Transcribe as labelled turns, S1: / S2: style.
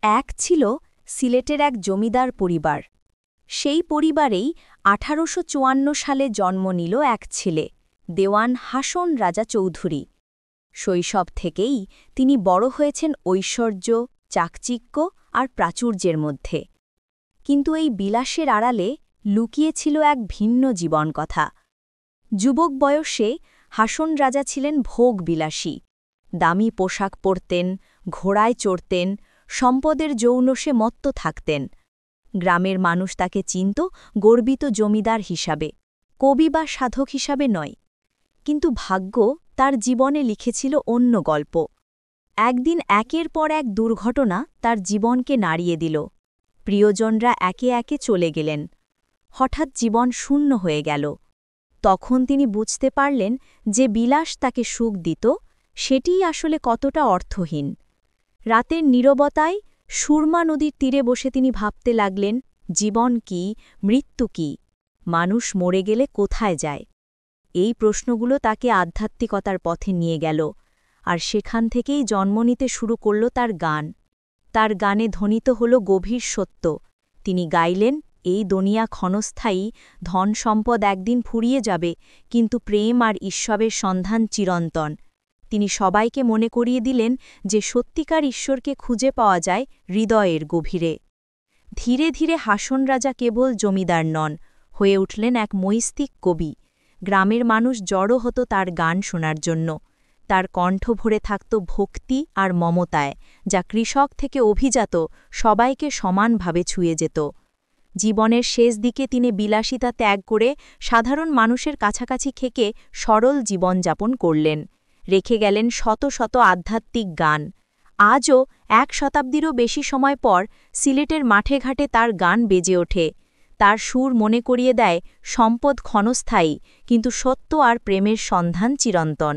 S1: এক ছিল সিলেটের এক জমিদার পরিবার। সেই পরিবারেই ১৮৫৪ সালে জন্ম নিল এক ছেলে, দেওয়ান হাসন রাজা চৌধুরী। শৈশব থেকেই তিনি বড় হয়েছেন ঐশ্বর্য, চাকচিক্য আর প্রাচুর্যের মধ্যে। কিন্তু এই বিলাসের আড়ালে লুকিয়েছিল এক ভিন্ন জীবনকথা। যুবক বয়সে হাসন রাজা ছিলেন ভোগবিলাসী। দামি পোশাক পরতেন, ঘোড়ায় চড়তেন, সম্পদের যৌনসে মত্ত থাকতেন। গ্রামের মানুষ তাকে চিনত গর্বিত জমিদার হিসাবে, কবি বা সাধক হিসাবে নয়। কিন্তু ভাগ্য তার জীবনে লিখেছিল অন্য গল্প। একদিন একের পর এক দুর্ঘটনা তার জীবনকে নাড়িয়ে দিল। প্রিয়জনরা একে একে চলে গেলেন। হঠাৎ জীবন শূন্য হয়ে গেল। তখন তিনি বুঝতে পারলেন যে বিলাস তাকে সুখ দিত, সেটিই আসলে কতটা অর্থহীন। রাতের নীরবতায় সুরমা নদীর তীরে বসে তিনি ভাবতে লাগলেন, জীবন কি, মৃত্যু কি, মানুষ মরে গেলে কোথায় যায়? এই প্রশ্নগুলো তাকে আধ্যাত্মিকতার পথে নিয়ে গেল, আর সেখান থেকেই জন্ম নিতে শুরু করল তার গান। তার গানে ধ্বনিত হল গভীর সত্য। তিনি গাইলেন, এই দুনিয়া ক্ষণস্থায়ী, ধন সম্পদ একদিন ফুরিয়ে যাবে, কিন্তু প্রেম আর ঈশ্বরের সন্ধান চিরন্তন। তিনি সবাইকে মনে করিয়ে দিলেন যে সত্যিকার ঈশ্বরকে খুঁজে পাওয়া যায় হৃদয়ের গভীরে। ধীরে ধীরে হাসন রাজা কেবল জমিদার নন, হয়ে উঠলেন এক মৈস্তিক কবি। গ্রামের মানুষ জড়ো হতো তার গান শোনার জন্য। তার কণ্ঠ ভরে থাকত ভক্তি আর মমতায়, যা কৃষক থেকে অভিজাত সবাইকে সমানভাবে ছুঁয়ে যেত। জীবনের শেষ দিকে তিনি বিলাসিতা ত্যাগ করে সাধারণ মানুষের কাছাকাছি থেকে সরল জীবনযাপন করলেন। রেখে গেলেন শত শত আধ্যাত্মিক গান। আজও ১ শতাব্দীরও বেশি সময় পর সিলেটের মাঠে ঘাটে তার গান বেজে ওঠে। তার সুর মনে করিয়ে দেয়, সম্পদ ক্ষণস্থায়ী, কিন্তু সত্য আর প্রেমের সন্ধান চিরন্তন।